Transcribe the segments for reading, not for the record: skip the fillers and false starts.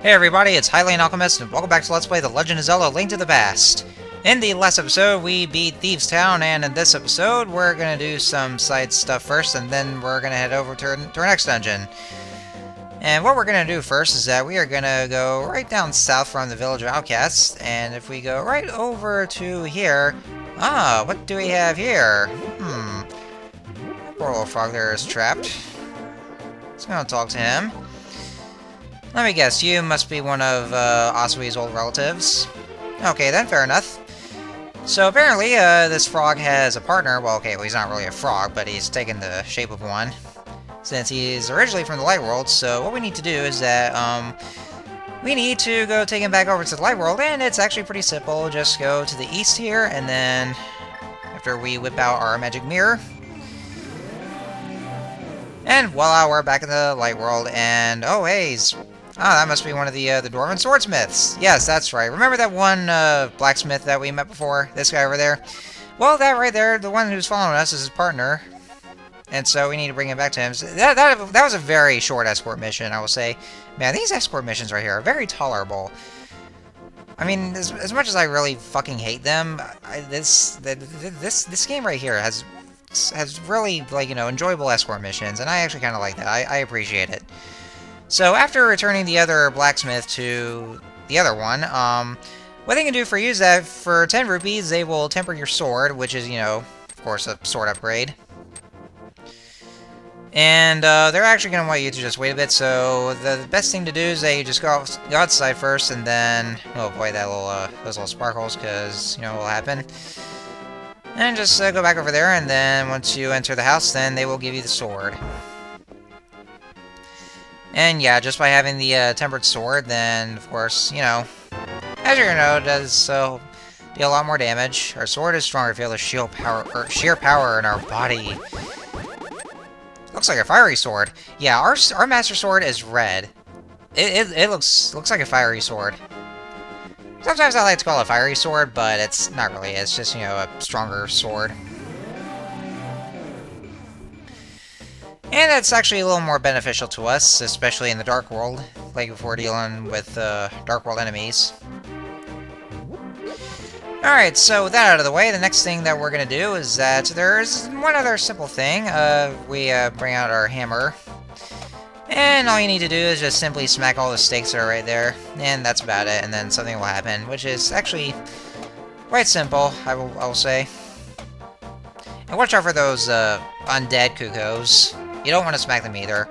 Hey everybody, it's Hylian Alchemist, and welcome back to Let's Play The Legend of Zelda: Link to the Past. In the last episode, we beat Thieves' Town, and in this episode, we're gonna do some side stuff first, and then we're gonna head over to our next dungeon. And what we're gonna do first is that we are gonna go right down south from the Village of Outcasts, and if we go right over to here... what do we have here? Poor little frog there is trapped. Let's go and talk to him. Let me guess, you must be one of Asui's old relatives. Okay then, fair enough. So apparently, this frog has a partner. Well, okay, well, he's not really a frog, but he's taken the shape of one. Since he's originally from the Light World, so what we need to do is that, we need to go take him back over to the Light World, and it's actually pretty simple. Just go to the east here, and then, after we whip out our magic mirror, and voila, we're back in the Light World, and, oh, hey, that must be one of the Dwarven Swordsmiths. Yes, that's right. Remember that one blacksmith that we met before? This guy over there? Well, that right there, the one who's following us is his partner. And so we need to bring him back to him. So that was a very short escort mission, I will say. Man, these escort missions right here are very tolerable. I mean, as much as I really fucking hate them, this game right here has really, like, you know, enjoyable escort missions, and I actually kind of like that. I appreciate it. So after returning the other blacksmith to the other one, what they can do for you is that for 10 rupees, they will temper your sword, which is, you know, of course, a sword upgrade. And they're actually going to want you to just wait a bit, so the best thing to do is that you just go outside first, and then, oh boy, that little, those little sparkles, because, you know, what will happen. And just go back over there, and then once you enter the house, then they will give you the sword. And yeah, just by having the tempered sword, then, of course, you know, as you know, it does deal a lot more damage. Our sword is stronger, feel the sheer power in our body. Looks like a fiery sword. Yeah, our master sword is red. It looks like a fiery sword. Sometimes I like to call it a fiery sword, but it's not really. It's just, you know, a stronger sword. And that's actually a little more beneficial to us, especially in the Dark World, like if we're dealing with Dark World enemies. Alright, so with that out of the way, the next thing that we're going to do is that there's one other simple thing. We bring out our hammer, and all you need to do is just simply smack all the stakes that are right there, and that's about it, and then something will happen, which is actually quite simple, I will say. And watch out for those undead cuckoos. You don't want to smack them either.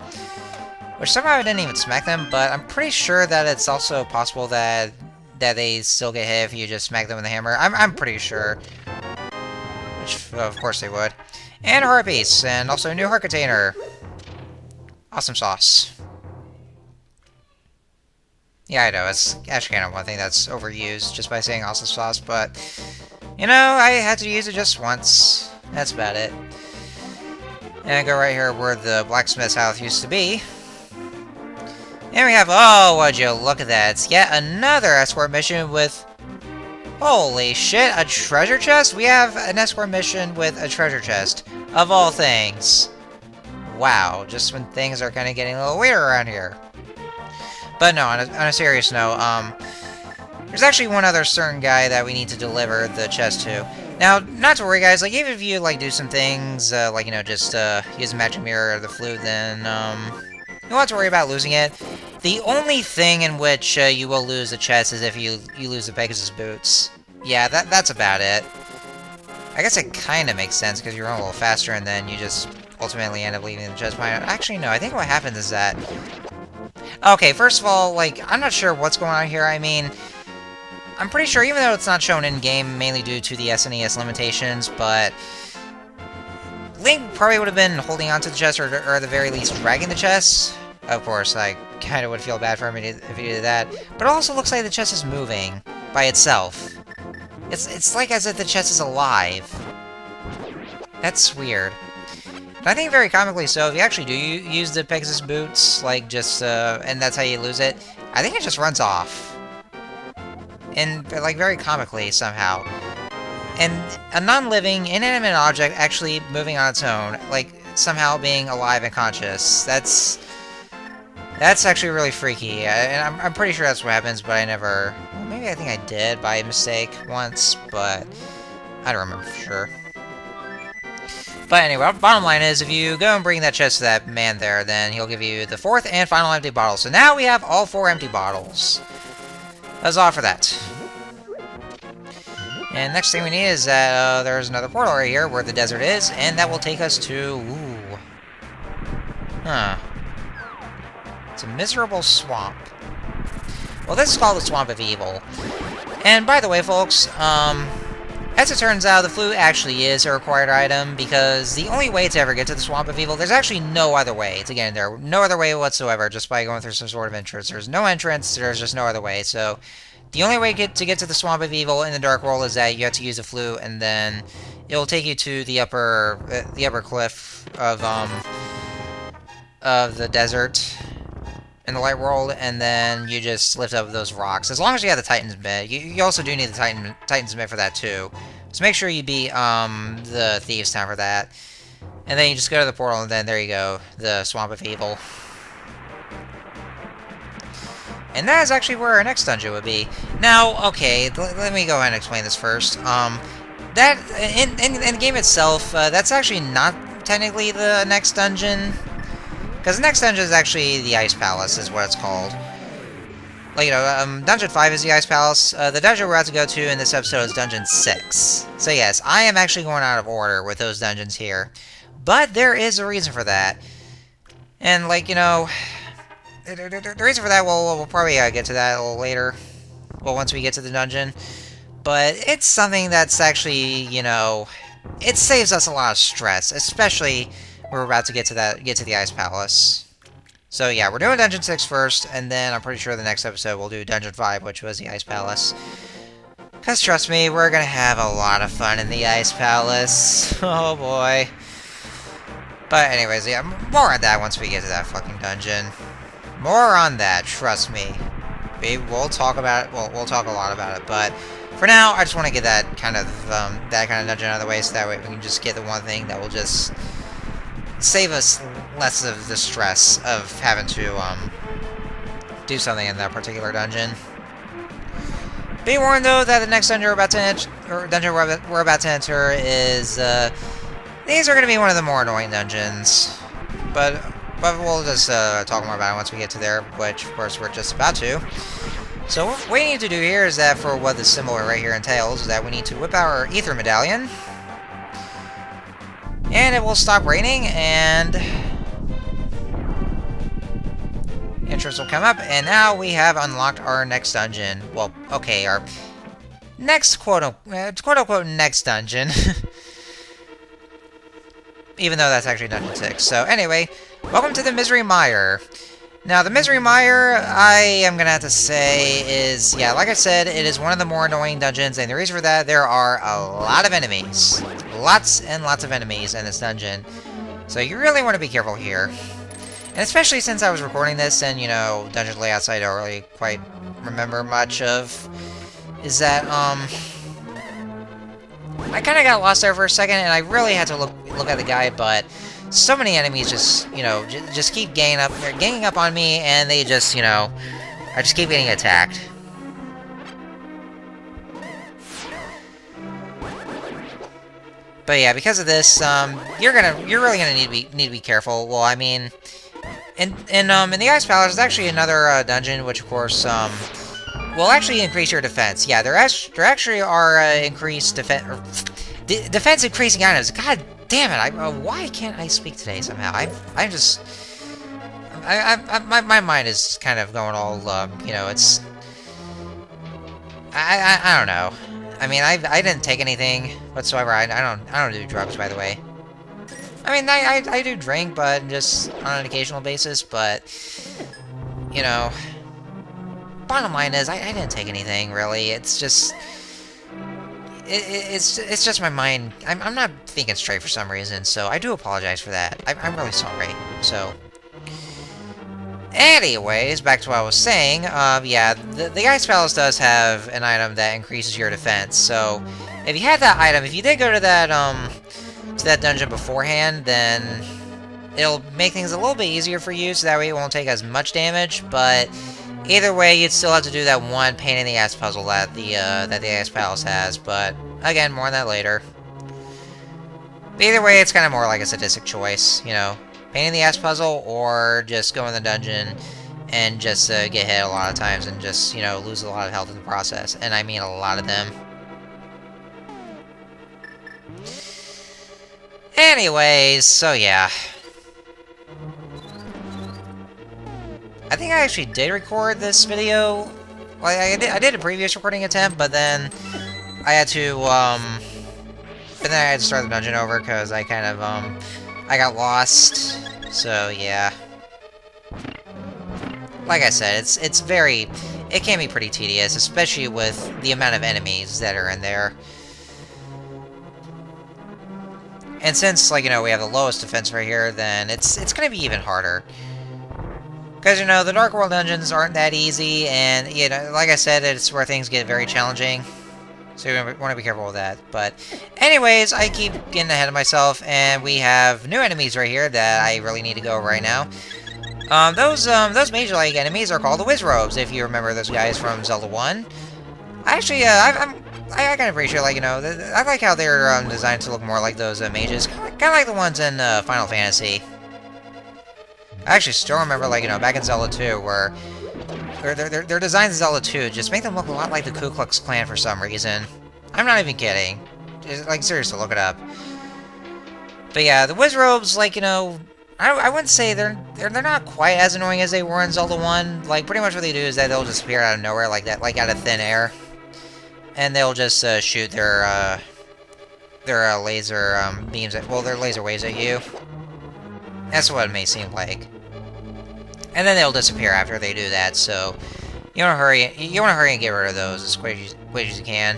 Which somehow I didn't even smack them, but I'm pretty sure that it's also possible that they still get hit if you just smack them with a hammer. I'm pretty sure. Which, of course they would. And a heart piece, and also a new heart container. Awesome sauce. Yeah, I know, it's actually kind of one thing that's overused just by saying awesome sauce, but, you know, I had to use it just once. That's about it. And I go right here where the blacksmith's house used to be. And we have, oh, would you look at that. It's yet another escort mission with, holy shit, a treasure chest? We have an escort mission with a treasure chest, of all things. Wow, just when things are kind of getting a little weird around here. But no, on a serious note, there's actually one other certain guy that we need to deliver the chest to. Now, not to worry, guys, like, even if you, like, do some things, like, you know, just, use a magic mirror or the flute, then, you don't have to worry about losing it. The only thing in which, you will lose the chest is if you lose the Pegasus boots. Yeah, that's about it. I guess it kind of makes sense, because you run a little faster, and then you just ultimately end up leaving the chest behind. Actually, no, I think what happens is that... Okay, first of all, like, I'm not sure what's going on here. I mean... I'm pretty sure, even though it's not shown in-game, mainly due to the SNES limitations, but... Link probably would have been holding onto the chest, or at the very least dragging the chest. Of course, I kind of would feel bad for him if he did that. But it also looks like the chest is moving by itself. It's like as if the chest is alive. That's weird. But I think very comically so, if you actually do use the Pegasus boots, like just, and that's how you lose it, I think it just runs off. And, like, very comically, somehow. And a non-living, inanimate object actually moving on its own, like, somehow being alive and conscious. That's That's actually really freaky, and I'm pretty sure that's what happens, but I never... Well, maybe I think I did by mistake once, but I don't remember for sure. But anyway, bottom line is, if you go and bring that chest to that man there, then he'll give you the 4th and final empty bottle. So now we have all 4 empty bottles. That's all for that. And next thing we need is that there's another portal right here where the desert is, and that will take us to... Ooh. Huh. It's a miserable swamp. Well, this is called the Swamp of Evil. And by the way, folks, as it turns out, the flute actually is a required item, because the only way to ever get to the Swamp of Evil, there's actually no other way to get in there. No other way whatsoever, just by going through some sort of entrance. There's no entrance, there's just no other way, so... The only way to get to the Swamp of Evil in the Dark World is that you have to use a flute, and then it'll take you to the upper cliff of the desert in the Light World, and then you just lift up those rocks. As long as you have the Titan's Mitt. You also do need the Titan's Mitt for that, too. So make sure you beat the Thieves' Town for that. And then you just go to the portal, and then there you go, the Swamp of Evil. And that is actually where our next dungeon would be. Now, okay, let me go ahead and explain this first. That, in the game itself, that's actually not technically the next dungeon. Because the next dungeon is actually the Ice Palace, is what it's called. Like, you know, Dungeon 5 is the Ice Palace. The dungeon we're about to go to in this episode is Dungeon 6. So yes, I am actually going out of order with those dungeons here. But there is a reason for that. And, like, you know... The reason for that, we'll probably get to that a little later. Well, once we get to the dungeon. But it's something that's actually, you know... It saves us a lot of stress, especially when we're about to get to the Ice Palace. So yeah, we're doing Dungeon 6 first, and then I'm pretty sure the next episode we'll do Dungeon 5, which was the Ice Palace. Because trust me, we're gonna have a lot of fun in the Ice Palace. Oh boy. But anyways, yeah, more on that once we get to that fucking dungeon. More on that, trust me. We'll talk about it. Well, we'll talk a lot about it, but for now, I just want to get that kind of dungeon out of the way, so that way we can just get the one thing that will just save us less of the stress of having to do something in that particular dungeon. Be warned, though, that the next dungeon we're about to enter is these are going to be one of the more annoying dungeons, but we'll just talk more about it once we get to there, which, of course, we're just about to. So what we need to do here is that for what the symbol right here entails, is that we need to whip out our Ether Medallion. And it will stop raining, and... entrance will come up, and now we have unlocked our next dungeon. Well, okay, our next quote-unquote next dungeon. Even though that's actually Dungeon 6. So, anyway, welcome to the Misery Mire. Now, the Misery Mire, I am going to have to say is, yeah, like I said, it is one of the more annoying dungeons, and the reason for that, there are a lot of enemies. Lots and lots of enemies in this dungeon. So you really want to be careful here. And especially since I was recording this, and, you know, dungeon layouts I don't really quite remember much of, is that, I kind of got lost there for a second, and I really had to look at the guide, but so many enemies just, you know, just keep ganging up on me, and they just, you know, I just keep getting attacked. But yeah, because of this, you're really gonna need to be careful. Well, I mean, in the Ice Palace, there's actually another dungeon, which of course, will actually increase your defense. Yeah, there actually are increased defense increasing items. God damn it! Why can't I speak today somehow? My mind is kind of going all you know. It's I don't know. I mean, I didn't take anything whatsoever. I don't do drugs, by the way. I mean, I do drink, but just on an occasional basis. But you know, bottom line is, I didn't take anything really. It's just it's just my mind. I'm not thinking straight for some reason, so I do apologize for that. I'm really sorry. So, anyways, back to what I was saying. Yeah, the Ice Palace does have an item that increases your defense. So, if you had that item, if you did go to that dungeon beforehand, then it'll make things a little bit easier for you, so that way it won't take as much damage, but either way, you'd still have to do that one pain-in-the-ass puzzle that the Ice Palace has, but again, more on that later. But either way, it's kind of more like a sadistic choice, you know, pain-in-the-ass puzzle, or just go in the dungeon and just get hit a lot of times and just, you know, lose a lot of health in the process, and I mean a lot of them. Anyways, so yeah. I think I actually did record this video. Well, I did a previous recording attempt, but then I had to, start the dungeon over, because I kind of, I got lost. So, yeah. Like I said, it can be pretty tedious, especially with the amount of enemies that are in there. And since, like, you know, we have the lowest defense right here, then it's gonna be even harder. Because, you know, the Dark World dungeons aren't that easy, and, you know, like I said, it's where things get very challenging. So you want to be careful with that. But, anyways, I keep getting ahead of myself, and we have new enemies right here that I really need to go over right now. Those Mage-like enemies are called the Wizrobes, if you remember those guys from Zelda 1. Actually, I kind of appreciate, like, you know, I like how they're designed to look more like those mages, kind of like the ones in Final Fantasy. I actually still remember, like, you know, back in Zelda 2, where their designs in Zelda 2 just make them look a lot like the Ku Klux Klan for some reason. I'm not even kidding. Like, seriously, look it up. But yeah, the Wizrobes, like, you know, I wouldn't say they're not quite as annoying as they were in Zelda 1. Like, pretty much what they do is that they'll just appear out of nowhere like that, like out of thin air. And they'll just shoot their laser beams at, well, their laser waves at you. That's what it may seem like. And then they'll disappear after they do that, so you want to hurry and get rid of those as quick as you can.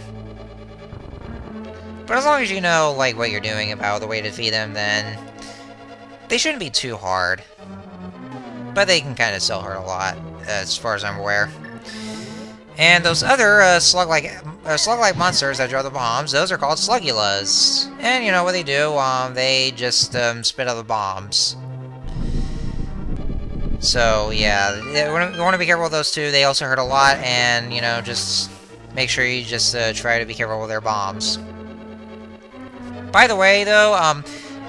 But as long as you know, like, what you're doing about the way to defeat them, then they shouldn't be too hard. But they can kind of still hurt a lot, as far as I'm aware. And those other slug-like monsters that drop the bombs, those are called Sluggulas. And you know what they do? They just spit out the bombs. So yeah, you want to be careful with those two. They also hurt a lot, and you know, just make sure you just try to be careful with their bombs. By the way, though,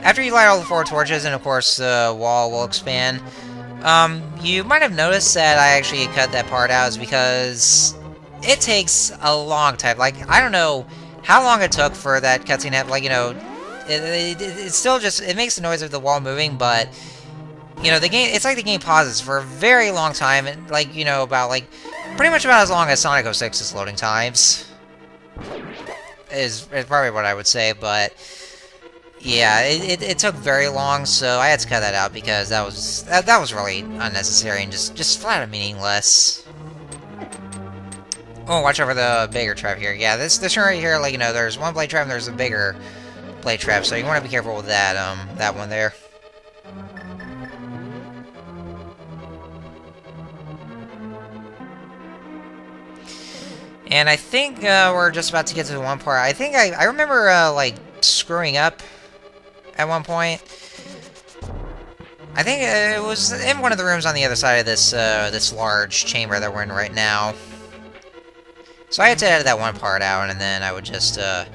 after you light all the 4 torches, and of course the wall will expand, you might have noticed that I actually cut that part out, is because it takes a long time. Like, I don't know how long it took for that cutscene to happen. Like, you know, it still just, it makes the noise of the wall moving, but, you know, the game, it's like the game pauses for a very long time, and, like, you know, about, like, pretty much about as long as Sonic 06's loading times. Is probably what I would say, but yeah, it took very long, so I had to cut that out because that was really unnecessary and just flat out meaningless. Oh, watch over the bigger trap here. Yeah, this one right here, like, you know, there's one blade trap and there's a bigger blade trap, so you want to be careful with that one there. And I think we're just about to get to the one part. I think I remember like screwing up at one point. I think it was in one of the rooms on the other side of this this large chamber that we're in right now. So I had to edit that one part out, and then I would just I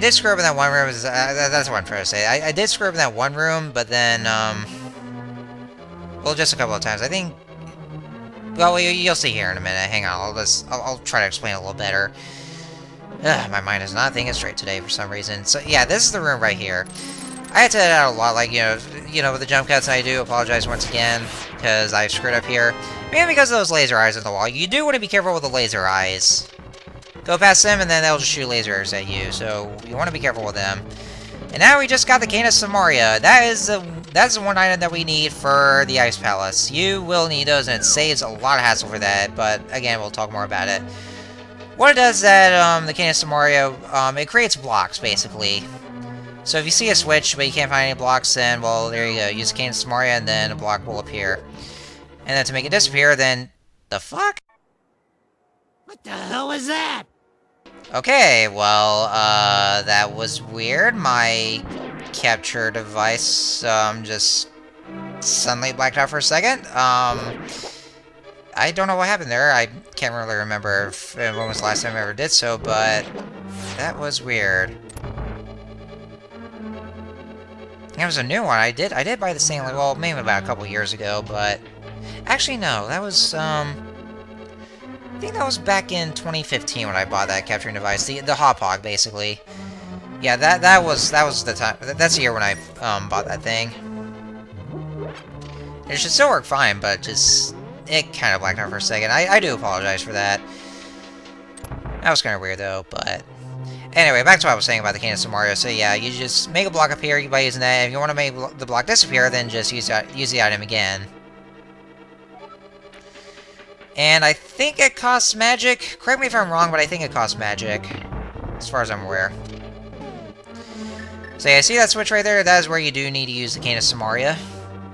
did screw up in that one room. That's what I'm trying to say. I did screw up in that one room, but then well, just a couple of times. I think. Well, you'll see here in a minute. Hang on, I'll try to explain it a little better. Ugh, my mind is not thinking straight today for some reason. So yeah, this is the room right here. I had to edit out a lot, like, you know, with the jump cuts, and I do apologize once again, because I screwed up here. Maybe because of those laser eyes on the wall. You do want to be careful with the laser eyes. Go past them, and then they'll just shoot lasers at you, so you want to be careful with them. And now we just got the Cane of Samaria. That's the one item that we need for the Ice Palace. You will need those, and it saves a lot of hassle for that, but again, we'll talk more about it. What it does is that, the Cane of Samaria, it creates blocks, basically. So if you see a switch, but you can't find any blocks, then, well, there you go. Use the Cane of Samaria, and then a block will appear. And then to make it disappear, then... The fuck? What the hell was that? Okay, well, that was weird. My capture device just suddenly blacked out for a second. I don't know what happened there. I can't really remember when was the last time I ever did so, but that was weird. It was a new one. I did buy this thing, like, well, maybe about a couple years ago, but actually no, that was I think that was back in 2015 when I bought that capturing device, the Hop Hog, basically. Yeah, that was the time. That's the year when I bought that thing. It should still work fine, but just it kind of blacked out for a second. I do apologize for that. That was kind of weird though, but anyway, back to what I was saying about the Cadence of Mario. So yeah, you just make a block appear by using that. If you want to make the block disappear, then just use the item again. And I think it costs magic. Correct me if I'm wrong, but I think it costs magic, as far as I'm aware. So yeah, see that switch right there? That is where you do need to use the Cadence of Mario.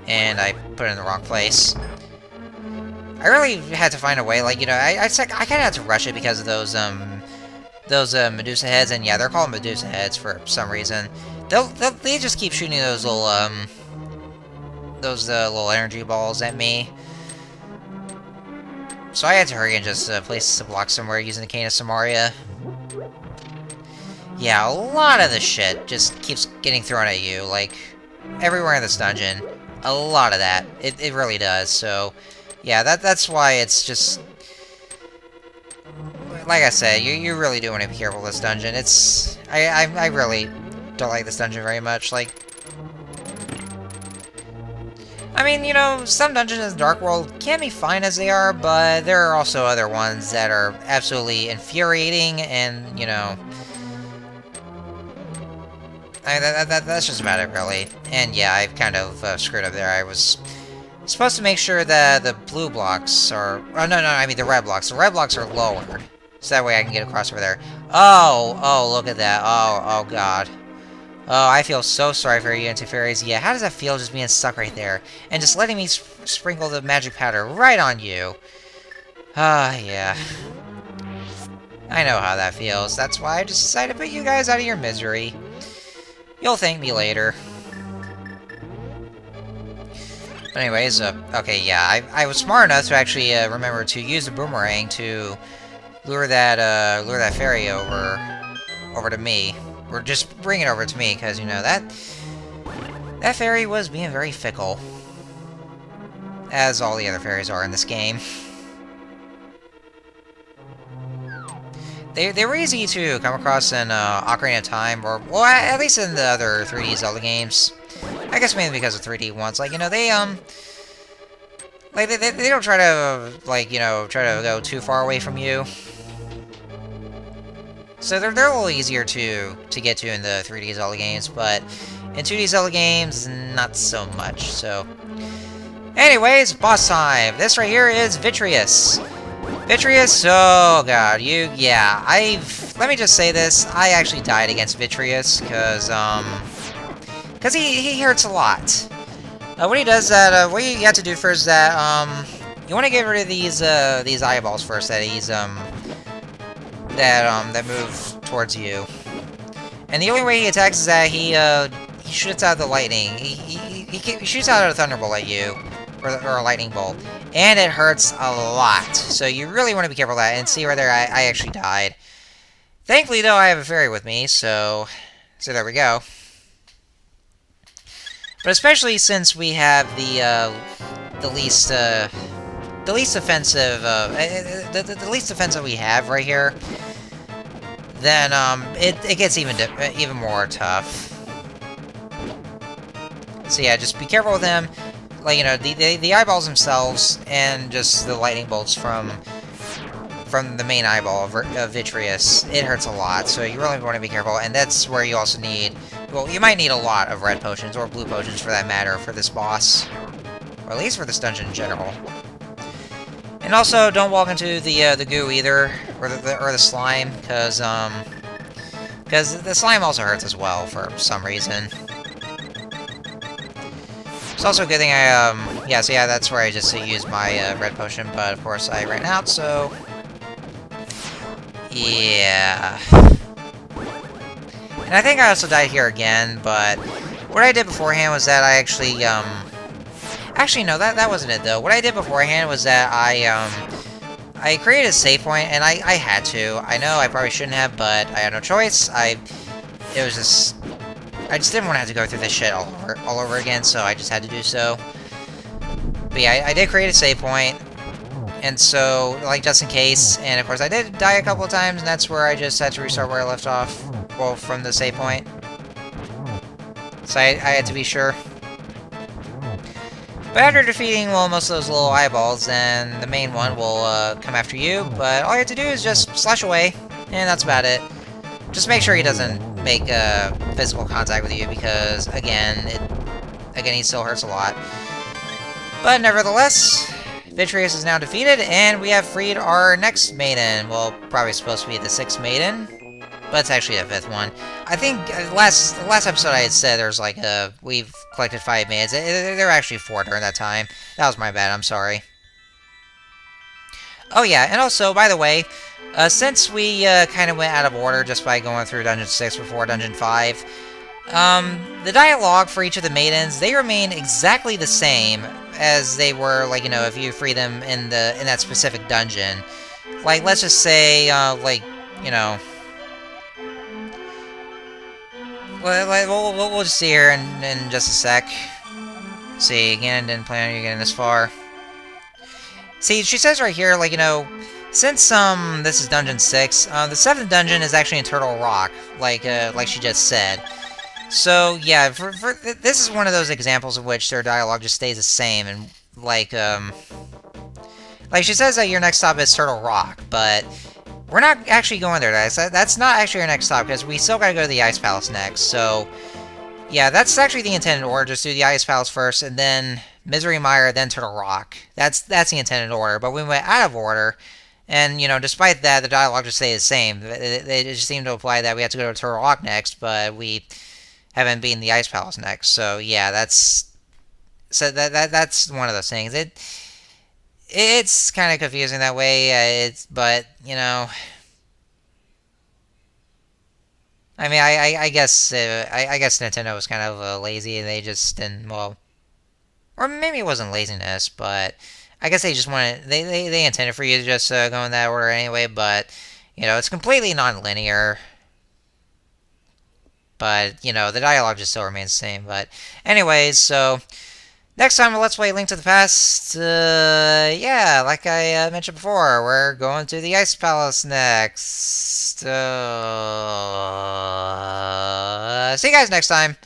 And I put it in the wrong place. I really had to find a way, like, you know, I kind of had to rush it because of those Medusa heads, and yeah, they're called Medusa heads for some reason. They just keep shooting those little energy balls at me. So I had to hurry and just place the block somewhere using the Cadence of Mario. Yeah, a lot of the shit just keeps getting thrown at you, like, everywhere in this dungeon. A lot of that. It really does, so yeah, that's why it's just, like I said, you really do want to be careful with this dungeon. It's, I really don't like this dungeon very much. Like, I mean, you know, some dungeons in Dark World can be fine as they are, but there are also other ones that are absolutely infuriating, and, you know, that's just about it, really. And yeah, I've kind of screwed up there. I was supposed to make sure that the blue blocks are... Oh, no, I mean the red blocks. The red blocks are lowered. So that way I can get across over there. Oh, look at that. Oh, God. Oh, I feel so sorry for you, Anti-Fairies. Yeah, how does that feel just being stuck right there? And just letting me sprinkle the magic powder right on you. Yeah. I know how that feels. That's why I just decided to put you guys out of your misery. You'll thank me later. But anyways, okay, yeah, I was smart enough to actually remember to use the boomerang to lure that fairy over to me, or just bring it over to me, because you know that fairy was being very fickle, as all the other fairies are in this game. They were easy to come across in Ocarina of Time, or, well, at least in the other 3D Zelda games. I guess mainly because of 3D ones. Like, you know, they don't try to, like, you know, try to go too far away from you. So they're a little easier to get to in the 3D Zelda games, but in 2D Zelda games, not so much, so... Anyways, boss time! This right here is Vitreous. Vitreous, oh god, yeah, let me just say this, I actually died against Vitreous, because he hurts a lot. What he does that, what you have to do first is that, you want to get rid of these eyeballs first that that move towards you. And the only way he attacks is that he shoots out the lightning, he shoots out a thunderbolt at you, or a lightning bolt, and it hurts a lot. So you really want to be careful of that. And see right there, I actually died. Thankfully, though, I have a fairy with me, so there we go. But especially since we have the least offensive the least offensive we have right here, then it gets even more tough. So yeah, just be careful with them. Like, you know, the eyeballs themselves, and just the lightning bolts from the main eyeball of Vitreous, it hurts a lot, so you really want to be careful, and that's where you also need, well, you might need a lot of red potions, or blue potions for that matter, for this boss, or at least for this dungeon in general. And also, don't walk into the goo either, or the slime, because the slime also hurts as well, for some reason. It's also a good thing yeah, so yeah, that's where I just used my red potion, but of course I ran out, so... Yeah... And I think I also died here again, but what I did beforehand was that I actually, actually, no, that wasn't it, though. What I did beforehand was that I created a save point, and I had to. I know I probably shouldn't have, but I had no choice. It was just... I just didn't want to have to go through this shit all over again, so I just had to do so. But yeah, I did create a save point, and so, like, just in case, and of course I did die a couple of times, and that's where I just had to restart where I left off, well, from the save point. So I had to be sure. But after defeating, well, most of those little eyeballs, then the main one will come after you, but all you have to do is just slash away, and that's about it. Just make sure he doesn't make physical contact with you, because, again, he still hurts a lot. But nevertheless, Vitreous is now defeated, and we have freed our next maiden. Well, probably supposed to be the 6th maiden, but it's actually a 5th one. I think the last episode I had said there's like we've collected 5 maidens. There were actually 4 during that time. That was my bad, I'm sorry. Oh yeah, and also, by the way, since we kind of went out of order just by going through Dungeon 6 before Dungeon 5, the dialogue for each of the maidens, they remain exactly the same as they were, like, you know, if you free them in that specific dungeon. Like, let's just say, like, you know... We'll just see here in just a sec. See, again, didn't plan on you getting this far. See, she says right here, like, you know, since, this is Dungeon 6, the 7th dungeon is actually in Turtle Rock, like she just said. So, yeah, this is one of those examples of which their dialogue just stays the same, and, like she says that your next stop is Turtle Rock, but we're not actually going there, guys. That's not actually our next stop, because we still gotta go to the Ice Palace next, so... Yeah, that's actually the intended order. Just do the Ice Palace first, and then Misery Mire, then Turtle Rock. That's the intended order, but we went out of order, and, you know, despite that, the dialogue just stayed the same. They just seem to imply that we have to go to Turtle Rock next, but we haven't been the Ice Palace next, so yeah, that's one of those things. It's kind of confusing that way, but, you know... I mean, I guess Nintendo was kind of lazy, and they just didn't, well... Or maybe it wasn't laziness, but... I guess they just wanted... They intended for you to just go in that order anyway, but... You know, it's completely non-linear. But, you know, the dialogue just still remains the same, but... Anyways, so... Next time on Let's Play Link to the Past, yeah, like I mentioned before, we're going to the Ice Palace next. See you guys next time.